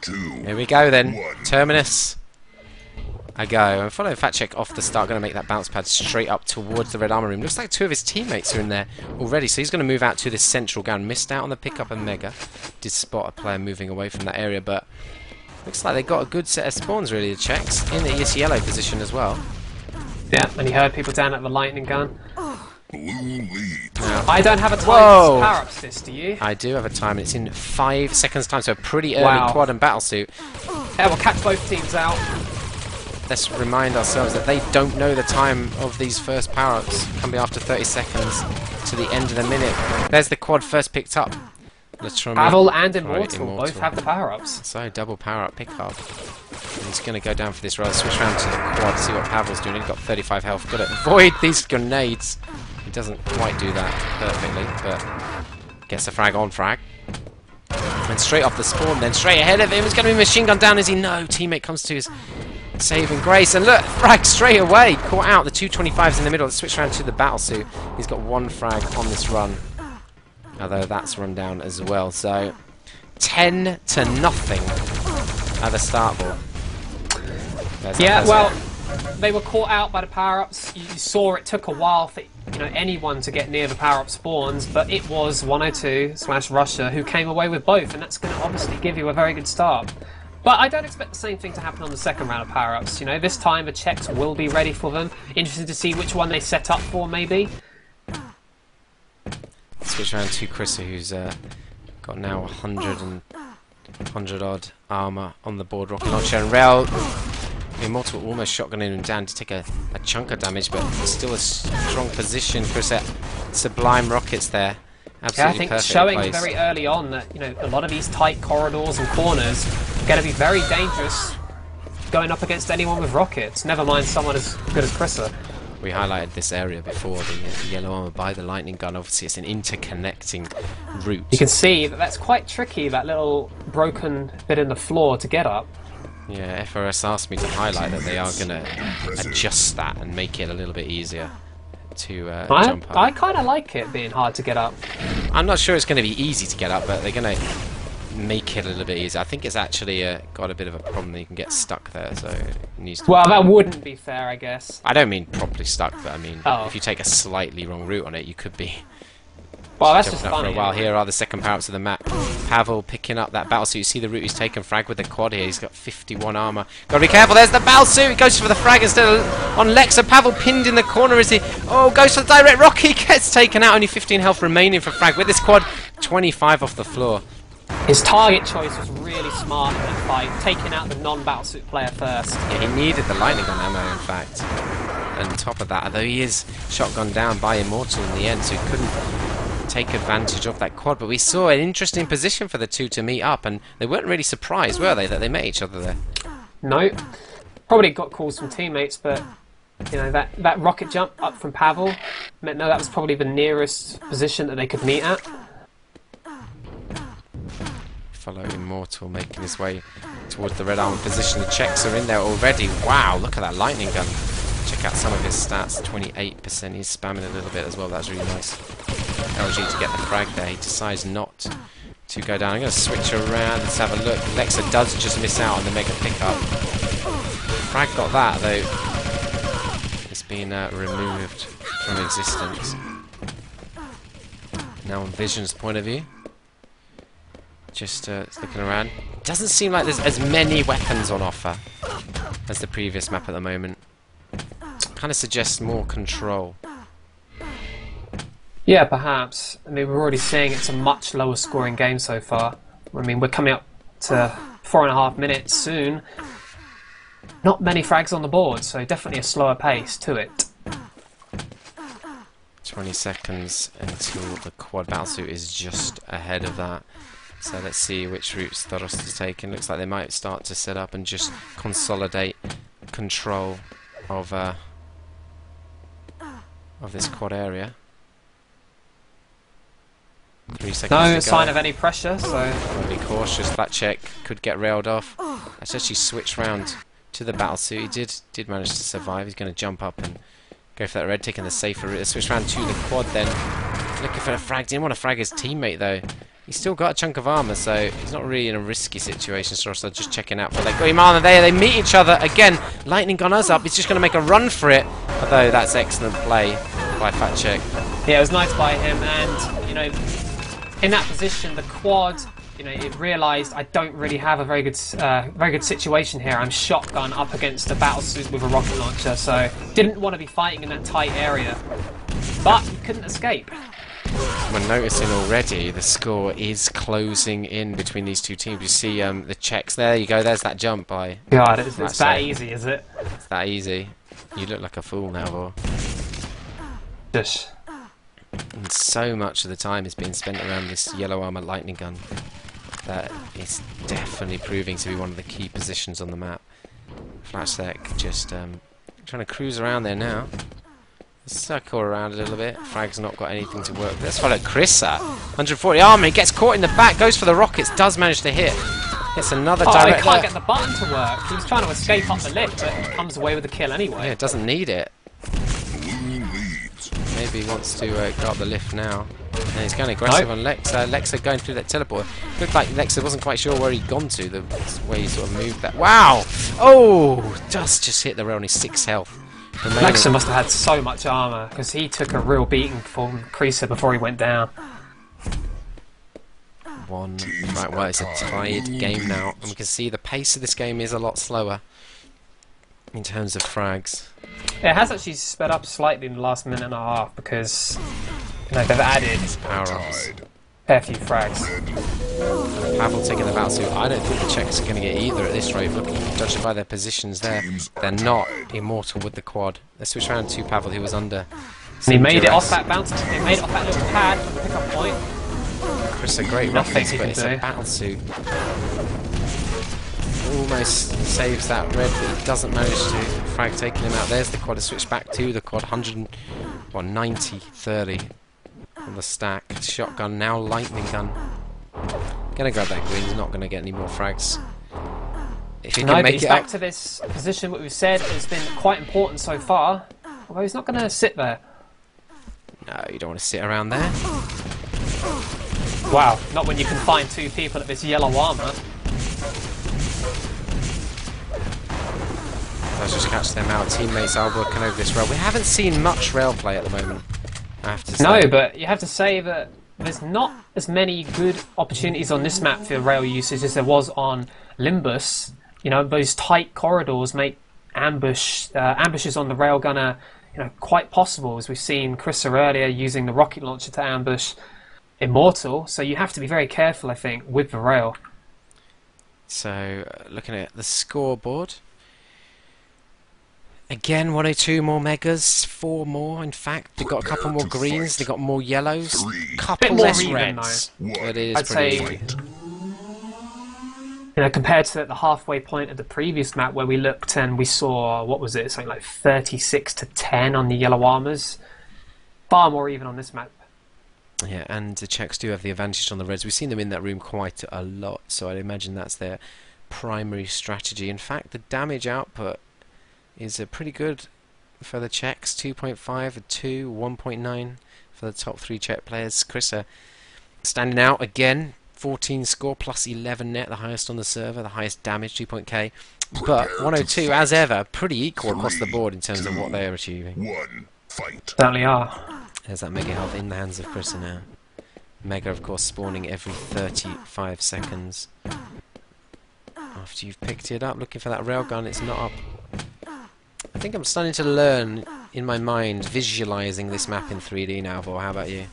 Here we go then. Terminus. I go. And following Fat Check off the start, going to make that bounce pad straight up towards the red armor room. Looks like two of his teammates are in there already, so he's going to move out to this central ground. Missed out on the pickup and Mega. Did spot a player moving away from that area, but looks like they got a good set of spawns, really, the Checks. In the ES yellow position as well. Yeah, and he heard people down at the lightning gun. Now, I don't have a time Whoa. to power up this, do you? I do have a time, and it's in 5 seconds time, so a pretty early Wow. quad and battle suit. Yeah, we'll catch both teams out. Let's remind ourselves that they don't know the time of these first power-ups. Can be after 30 seconds to the end of the minute. There's the quad first picked up. Pavel and Immortal both have the power-ups. So, double power-up pickup. And he's going to go down for this roll. Switch round to the quad, see what Pavel's doing. He's got 35 health. Got to avoid these grenades. He doesn't quite do that perfectly, but gets a frag on frag. And straight off the spawn, then straight ahead of him. He's going to be machine gunned down, is he? No, teammate comes to his saving grace, and look, frag straight away, caught out. The 225's in the middle. Let's switch around to the battle suit. He's got 1 frag on this run, although that's run down as well. So 10 to nothing at the start ball. Yeah, well, they were caught out by the power-ups. You saw it took a while for anyone to get near the power-up spawns, but it was 102/Russia who came away with both, and that's going to obviously give you a very good start. But I don't expect the same thing to happen on the second round of power-ups. This time the Czechs will be ready for them. Interested to see which one they set up for, maybe. Switch around to Chrissa, who's got now 100 odd armor on the board. Rocket launcher and rail. The Immortal almost shotgunning him down to take a chunk of damage, but still a strong position. Chrissa, Sublime rockets there. Absolutely yeah, I think perfect showing place. very early on that a lot of these tight corridors and corners are going to be very dangerous going up against anyone with rockets. Never mind someone as good as Chrissa. We highlighted this area before, the yellow armor by the lightning gun. Obviously, it's an interconnecting route. You can see that that's quite tricky, that little broken bit in the floor to get up. Yeah, FRS asked me to highlight that they are going to adjust that and make it a little bit easier to jump up. I kind of like it being hard to get up. I'm not sure it's going to be easy to get up, but they're going to make it a little bit easier. I think it's actually got a bit of a problem that you can get stuck there, so it needs to... Well, that wouldn't be fair, I guess. I don't mean properly stuck, but I mean if you take a slightly wrong route on it, you could be... Well, that's just up funny. For a while. Here are the second power-ups of the map. Pavel picking up that battle suit. You see the route he's taken. Frag with the quad here. He's got 51 armor. Got to be careful. There's the battle suit. He goes for the frag instead of on Lexa. Pavel pinned in the corner as he goes for the direct rock. He gets taken out. Only 15 health remaining for Frag with this quad. 25 off the floor. His target choice was really smart in that fight, taking out the non-battle suit player first. Yeah, he needed the lightning gun ammo, in fact. And on top of that, although he is shotgunned down by Immortal in the end, so he couldn't take advantage of that quad. But we saw an interesting position for the two to meet up, and they weren't really surprised, were they, that they met each other there? No. Probably got calls from teammates, but that rocket jump up from Pavel meant that was probably the nearest position that they could meet at. Follow Immortal making his way towards the red armor position. The Czechs are in there already. Wow, look at that lightning gun. Check out some of his stats. 28%. He's spamming a little bit as well. That's really nice. LG to get the frag there. He decides not to go down. I'm going to switch around. Let's have a look. Lexa does just miss out on the mega pickup. Frag got that, though. It's been removed from existence. Now on Vision's point of view. Just looking around. Doesn't seem like there's as many weapons on offer as the previous map at the moment. Kind of suggests more control. Yeah, perhaps. I mean, we're already seeing it's a much lower scoring game so far. I mean, we're coming up to 4.5 minutes soon. Not many frags on the board, so definitely a slower pace to it. 20 seconds until the quad battlesuit is just ahead of that. So let's see which route Starost is taking. Looks like they might start to set up and just consolidate control of this quad area. 3 seconds to No go. sign of any pressure, so... I'll be cautious. That check could get railed off. Let's actually switch round to the battlesuit. He did manage to survive. He's going to jump up and go for that red, taking the safer route. Switch round to the quad then. Looking for a frag. Didn't want to frag his teammate though. He's still got a chunk of armor, so he's not really in a risky situation. So they're just checking out for their got him armor there. They meet each other again. Lightning gun us up. He's just going to make a run for it. Although that's excellent play by Fat Check. Yeah, it was nice by him, and you know, in that position, the quad, you know, it realised I don't really have a very good situation here. I'm shotgun up against a battlesuit with a rocket launcher, so didn't want to be fighting in that tight area, but he couldn't escape. We're noticing already the score is closing in between these two teams. You see the Czechs. There you go. There's that jump by. God, it's that easy, is it? It's that easy. You look like a fool now, Vor. Just. And so much of the time is being spent around this yellow armor lightning gun. That is definitely proving to be one of the key positions on the map. Flashsec just trying to cruise around there now. Circle around a little bit. Frag's not got anything to work. Let's follow Chris at 140 armor. He gets caught in the back, goes for the rockets, does manage to hit. Hits another direct. He can't get the button to work. He was trying to escape up the lift, but he comes away with the kill anyway. Yeah, it doesn't need it. Maybe he wants to go up the lift now. And he's going aggressive on Lexa. Lexa going through that teleport. Looked like Lexa wasn't quite sure where he'd gone to, the way he sort of moved that. Wow! Oh! Just hit the rail on his 6 health. Lexa must have had so much armour, because he took a real beating from Creaser before he went down. Right, well, it's a tied game now, and we can see the pace of this game is a lot slower in terms of frags. It has actually sped up slightly in the last minute and a half, because you know, they've added power-ups. A few frags. Pavel taking the battlesuit. I don't think the Czechs are going to get either at this rate. Looking, judging by their positions there, they're not immortal with the quad. Let's switch around to Pavel, who was under. And he made it off that bounce. He made it off that little pad for the pickup point. Chris, a great rocket, but it's a battlesuit. Almost saves that red, but he doesn't manage to. Frag taking him out. There's the quad. To switch back to the quad. 90, 30. On the stack. Shotgun, now lightning gun. Gonna grab that green, he's not gonna get any more frags. If he can make it back to this position, what we've said has been quite important so far. Although he's not gonna sit there. No, you don't want to sit around there. Wow, not when you can find 2 people at this yellow armour. Let's just catch them out. Teammates are working over this rail. We haven't seen much rail play at the moment, I have to say. No, but you have to say that there's not as many good opportunities on this map for rail usage as there was on Limbus. You know, those tight corridors make ambushes on the railgunner, you know, quite possible, as we've seen Chris earlier using the rocket launcher to ambush Immortal. So you have to be very careful, I think, with the rail. So, looking at the scoreboard. Again, 102 more megas, 4 more in fact. They've got a couple more greens, they've got more yellows, a couple less reds. But it is I'd pretty say, even. You know, compared to the halfway point of the previous map where we looked and we saw, what was it, something like 36 to 10 on the yellow armors. Far more even on this map. Yeah, and the Czechs do have the advantage on the reds. We've seen them in that room quite a lot, so I'd imagine that's their primary strategy. In fact, the damage output is pretty good for the Czechs. 2.5, a 2, 1.9 for the top 3 Czech players. Chris standing out again. 14 score plus 11 net, the highest on the server, the highest damage, 2.k. But 102, as ever, pretty equal across the board in terms of what they are achieving. Certainly are. There's that mega health in the hands of Chris now. Mega, of course, spawning every 35 seconds. After you've picked it up, looking for that railgun, it's not up. I think I'm starting to learn in my mind, visualising this map in 3D now, Vor. How about you?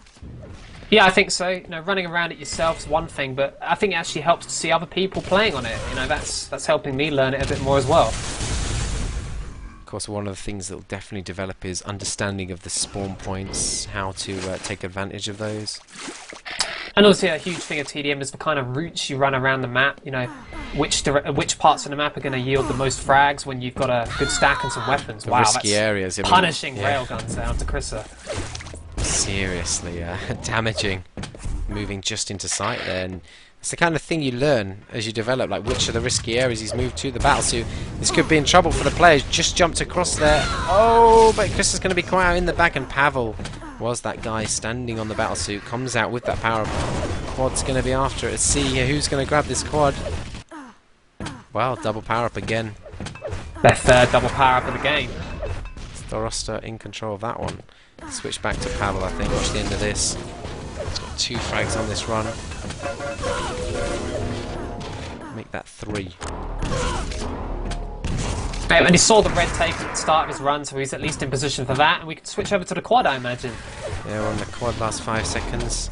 Yeah, I think so. You know, running around it yourself is one thing, but I think it actually helps to see other people playing on it. You know, that's helping me learn it a bit more as well. Of course, one of the things that will definitely develop is understanding of the spawn points, how to take advantage of those. And also a huge thing of TDM is the kind of routes you run around the map. You know, which parts of the map are going to yield the most frags when you've got a good stack and some weapons. The wow, risky that's areas. punishing railguns down to Chrissa. Seriously, damaging. Moving just into sight there. And it's the kind of thing you learn as you develop, like which are the risky areas he's moved to. The battlesuit. This could be in trouble for the players. Just jumped across there. Oh, but Chris is going to be quite out in the back, and Pavel was that guy standing on the battlesuit. Comes out with that power quad's going to be after it. Let's see here who's going to grab this quad. Wow, double power up again. Their third double power up of the game. Starosta in control of that one. Switch back to Pavel, I think. Watch the end of this. He's got 2 frags on this run. Make that 3. And he saw the red take at the start of his run, so he's at least in position for that. And we can switch over to the quad, I imagine. Yeah, we're on the quad last 5 seconds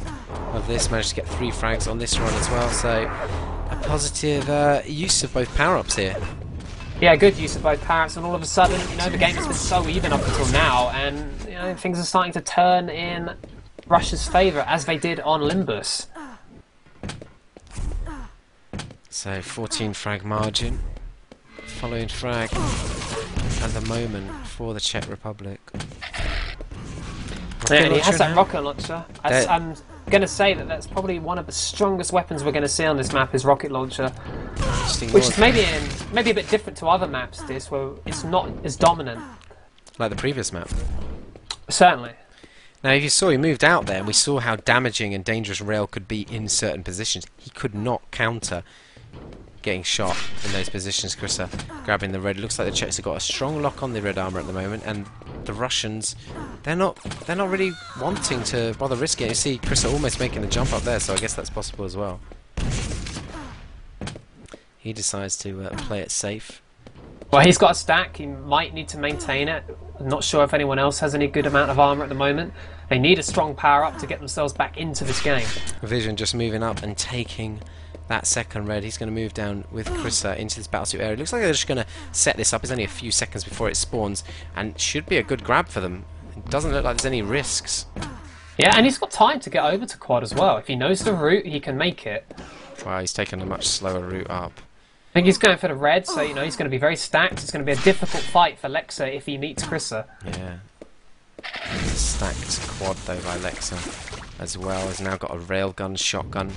of this. Managed to get 3 frags on this run as well. So a positive use of both power-ups here. Yeah, good use of both power-ups, and all of a sudden, you know, the game has been so even up until now, and you know, things are starting to turn in Russia's favour, as they did on Limbus. So 14 frag margin. Following frag at the moment for the Czech Republic. Yeah, and he has that rocket launcher. I'm going to say that that's probably one of the strongest weapons we're going to see on this map is rocket launcher, which is maybe a bit different to other maps. This where it's not as dominant, like the previous map. Certainly. Now, if you saw, he moved out there, and we saw how damaging and dangerous Rail could be in certain positions. He could not counter getting shot in those positions. Krissa grabbing the red. Looks like the Czechs have got a strong lock on the red armor at the moment, and the Russians, they're not really wanting to bother risking it. You see Krissa almost making the jump up there, so I guess that's possible as well. He decides to play it safe. Well, he's got a stack. He might need to maintain it. I'm not sure if anyone else has any good amount of armor at the moment. They need a strong power up to get themselves back into this game. Vision just moving up and taking that second red. He's going to move down with Krissa into this battlesuit area. Looks like they're just going to set this up. It's only a few seconds before it spawns, and should be a good grab for them. It doesn't look like there's any risks. Yeah, and he's got time to get over to quad as well. If he knows the route, he can make it. Wow, he's taken a much slower route up. I think he's going for the red, so you know he's going to be very stacked. It's going to be a difficult fight for Lexa if he meets Krissa. Yeah. Stacked quad though by Lexa as well. Has now got a railgun, shotgun.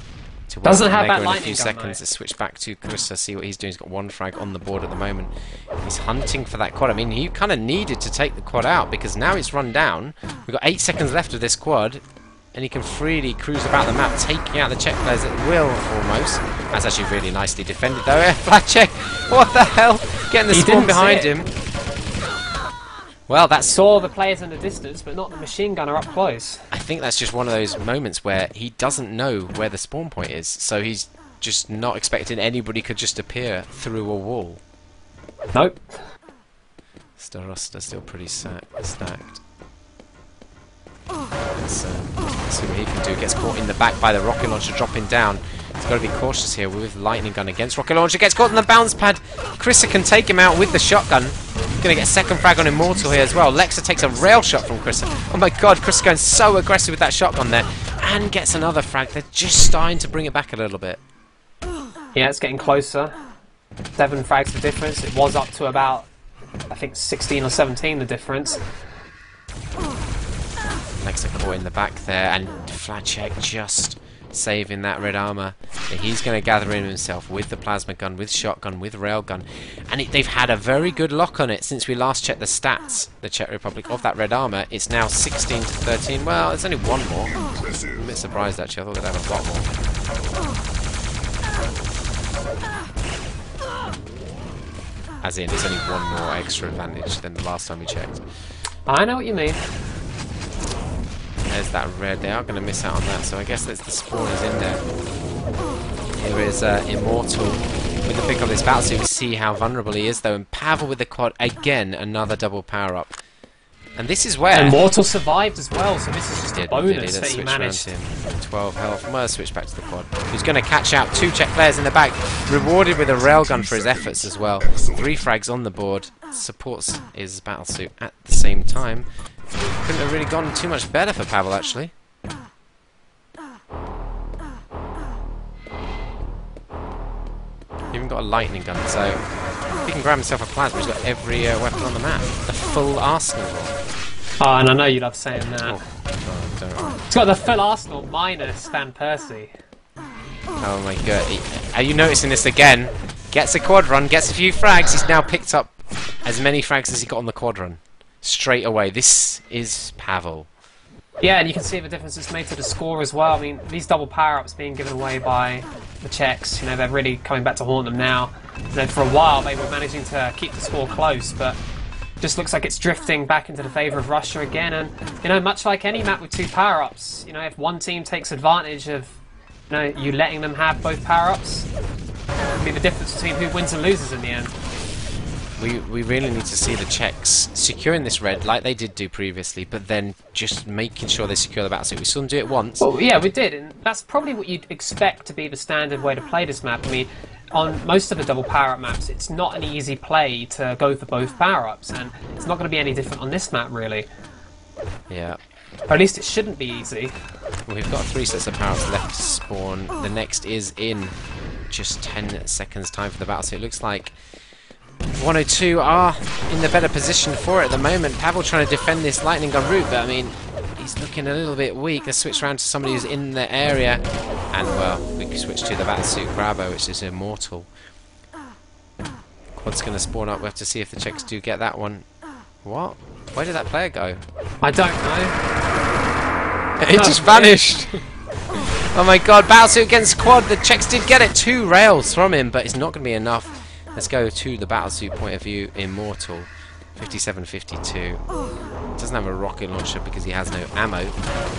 Doesn't have that in a lightning few gun, seconds. though. To switch back to Krissa, see what he's doing. He's got 1 frag on the board at the moment. He's hunting for that quad. I mean, he kind of needed to take the quad out because now it's run down. We've got 8 seconds left of this quad, and he can freely cruise about the map, taking out the Czech players at will, almost. That's actually really nicely defended, though. Flat check. What the hell? Getting the spawn behind him. Well, that saw the players in the distance, but not the machine gunner up close. I think that's just one of those moments where he doesn't know where the spawn point is, so he's just not expecting anybody could just appear through a wall. Nope. Starosta still pretty stacked. Let's see what he can do. Gets caught in the back by the rocket launcher dropping down. He's got to be cautious here with lightning gun against rocket launcher. Gets caught in the bounce pad. Krissa can take him out with the shotgun. Going to get second frag on Immortal here as well. Lexa takes a rail shot from Krissa. Oh my god, Krissa going so aggressive with that shotgun there. And gets another frag. They're just starting to bring it back a little bit. Yeah, it's getting closer. 7 frags the difference. It was up to about, I think, 16 or 17 the difference. Lexa caught in the back there, and Flacek just saving that red armor. He's going to gather in himself with the plasma gun, with shotgun, with railgun, and they've had a very good lock on it since we last checked the stats, the Czech Republic, of that red armor. It's now 16 to 13. Well, there's only 1 more. I'm a bit surprised actually. I thought they'd have a lot more. As in, there's only 1 more extra advantage than the last time we checked. I know what you mean. There's that red. They are going to miss out on that, so I guess that's the spawners in there. Here is Immortal with the pick of this battlesuit. We see how vulnerable he is, though, and Pavel with the quad. Again, another double power-up. And this is where... Immortal survived as well, so this is just a bonus that he managed. 12 health. Well, switch back to the quad. He's going to catch out 2 Czech players in the back, rewarded with a railgun for his efforts as well. 3 frags on the board. Supports his battlesuit at the same time. Couldn't have really gone too much better for Pavel, actually. Even got a lightning gun, so if he can grab himself a plasma, he's got every weapon on the map. The full arsenal. Oh, and I know you love saying that. Oh, don't. He's got the full arsenal minus Van Persie. Oh my god. Are you noticing this again? Gets a quad run, gets a few frags. He's now picked up as many frags as he got on the quad run. Straight away. This is Pavel. Yeah, and you can see the difference it's made to the score as well. I mean, these double power-ups being given away by the Czechs, you know, they're really coming back to haunt them now. You know, for a while they were managing to keep the score close, but just looks like it's drifting back into the favour of Russia again. And, you know, much like any map with 2 power-ups, you know, if one team takes advantage of, you know, you letting them have both power-ups, it'll be the difference between who wins and loses in the end. We really need to see the Czechs securing this red like they did do previously, but then just making sure they secure the battlesuit. We saw them do it once. Well, yeah, we did, and that's probably what you'd expect to be the standard way to play this map. I mean, on most of the double power-up maps, it's not an easy play to go for both power-ups, and it's not going to be any different on this map, really. Yeah. Or at least it shouldn't be easy. Well, we've got 3 sets of power-ups left to spawn. The next is in just 10 seconds time for the battlesuit. It looks like 102 are in the better position for it at the moment. Pavel trying to defend this lightning gun route, but I mean, he's looking a little bit weak. Let's switch around to somebody who's in the area, and well, we can switch to the battlesuit Bravo, which is immortal. Quad's going to spawn up. We have to see if the Czechs do get that one. What? Where did that player go? I don't know. It just vanished. Oh my god, battlesuit against Quad. The Czechs did get it. 2 rails from him, but it's not going to be enough. Let's go to the battlesuit point of view. Immortal, 57-52. Doesn't have a rocket launcher because he has no ammo.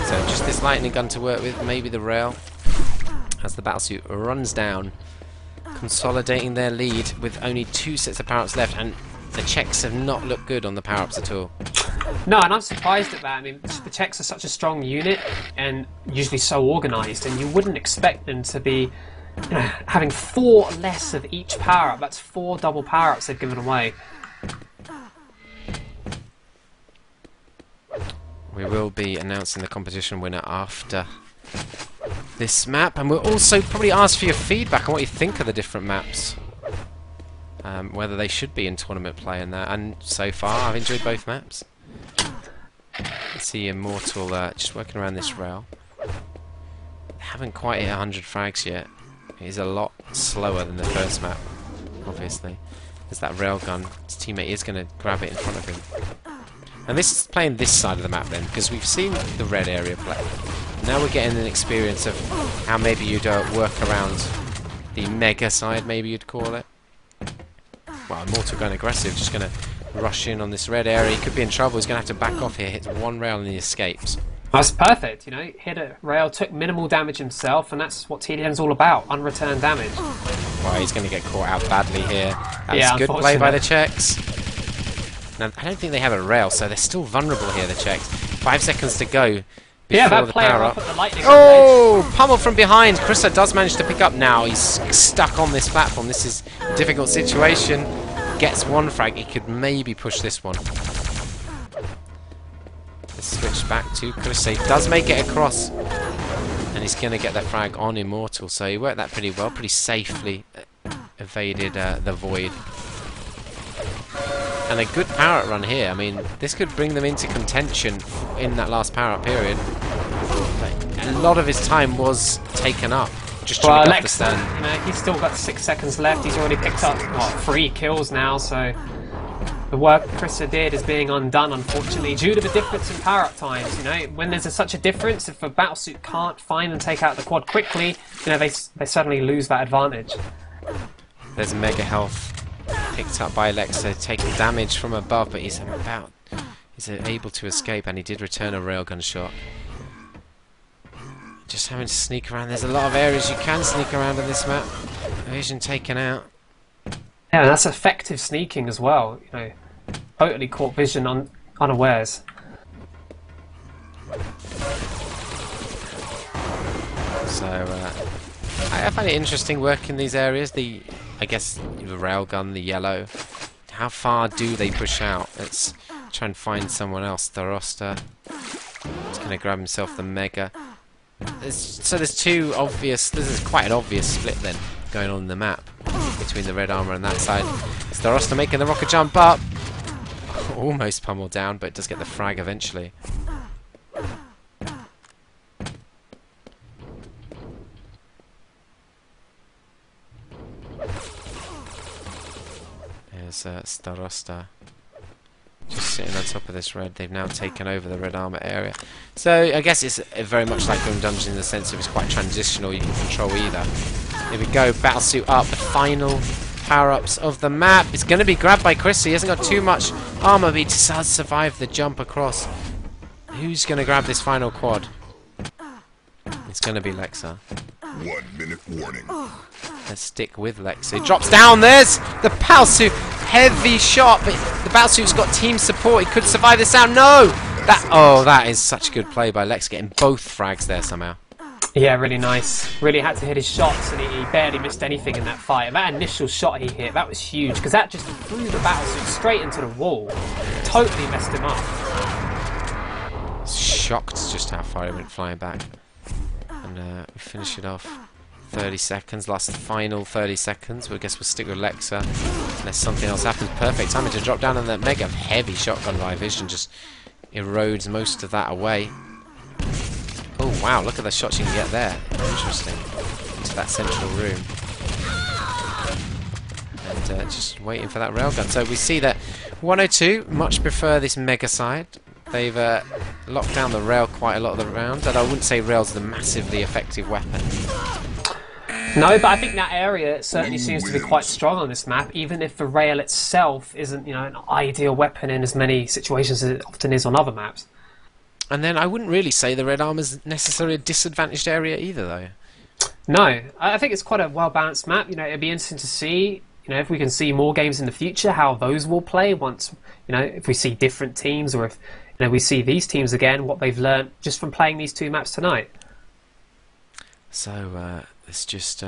So just this lightning gun to work with. Maybe the rail. As the battlesuit runs down, consolidating their lead with only 2 sets of power-ups left, and the Czechs have not looked good on the power-ups at all. No, and I'm surprised at that. I mean, the Czechs are such a strong unit and usually so organised, and you wouldn't expect them to be, you know, having 4 less of each power-up. That's 4 double power-ups they've given away. We will be announcing the competition winner after this map, and we'll also probably ask for your feedback on what you think of the different maps. Whether they should be in tournament play and that. And so far, I've enjoyed both maps. Let's see Immortal just working around this rail. Haven't quite hit 100 frags yet. He's a lot slower than the first map, obviously. There's that railgun. His teammate is going to grab it in front of him. And this is playing this side of the map then, because we've seen the red area play. Now we're getting an experience of how maybe you'd work around the mega side, maybe you'd call it. Well, Immortal going aggressive, just going to rush in on this red area. He could be in trouble. He's going to have to back off here. Hits 1 rail and he escapes. That's perfect, you know, hit a rail, took minimal damage himself, and that's what TDM's all about, unreturned damage. Well, he's going to get caught out badly here. That's yeah, good play by the Czechs. Now, I don't think they have a rail, so they're still vulnerable here, the Czechs. 5 seconds to go before that the player power up up. at the lightning Oh, pummel from behind. Krista does manage to pick up now. He's stuck on this platform. This is a difficult situation. Gets 1 frag. He could maybe push this one. Let's switch back to Krista. He does make it across. And he's going to get that frag on Immortal. So he worked that pretty well. Pretty safely evaded the void. And a good power-up run here. I mean, this could bring them into contention in that last power-up period. But a lot of his time was taken up. Just trying to get the stand. You know, he's still got 6 seconds left. He's already picked up, what, 3 kills now, so the work Krista did is being undone, unfortunately, due to the difference in power-up times. You know, when there's such a difference, if a battlesuit can't find and take out the quad quickly, you know, they suddenly lose that advantage. There's a mega health picked up by Alexa, taking damage from above, but he's able to escape, and he did return a railgun shot. Just having to sneak around. There's a lot of areas you can sneak around on this map. Vision taken out. Yeah, and that's effective sneaking as well. You know, totally caught vision unawares. So I find it interesting working these areas. I guess the railgun, the yellow. How far do they push out? Let's try and find someone else. Starosta. He's going to grab himself the mega. So there's 2 obvious. This is quite an obvious split then going on in the map between the red armor and that side. Starosta making the rocket jump up. Almost pummeled down, but does get the frag eventually. There's Starosta. Just sitting on top of this red. They've now taken over the red armor area. So I guess it's very much like Grim Dungeon in the sense of it's quite transitional. You can control either. Here we go. Battlesuit up. The final power-ups of the map. It's going to be grabbed by Chris. He hasn't got too much armor, but he does survive the jump across. Who's going to grab this final quad? It's going to be Lexa. 1 minute warning. Let's stick with Lexa. He drops down. There's the Battlesuit. Heavy shot, but the Battlesuit's got team support. He could survive this out. No! That is such good play by Lex, getting both frags there somehow. Yeah, really nice. Really had to hit his shots, and he barely missed anything in that fight. That initial shot he hit, that was huge, because that just threw the Battlesuit straight into the wall. Totally messed him up. Shocked just how far he went flying back. And we finish it off. 30 seconds, last final 30 seconds. Well, I guess we'll stick with Lexa unless something else happens. Perfect timing to drop down, and that mega heavy shotgun by Vision just erodes most of that away. Oh wow, look at the shots you can get there. Interesting. Into that central room. And just waiting for that railgun. So we see that 102 much prefer this mega side. They've locked down the rail quite a lot of the rounds, and I wouldn't say rail's the massively effective weapon. No, but I think that area certainly seems to be quite strong on this map, even if the rail itself isn't, you know, an ideal weapon in as many situations as it often is on other maps. And then I wouldn't really say the red armor's necessarily a disadvantaged area either, though. No, I think it's quite a well-balanced map. You know, it'd be interesting to see, you know, if we can see more games in the future, how those will play once, you know, if we see different teams, or if, you know, we see these teams again, what they've learned just from playing these two maps tonight. So let's just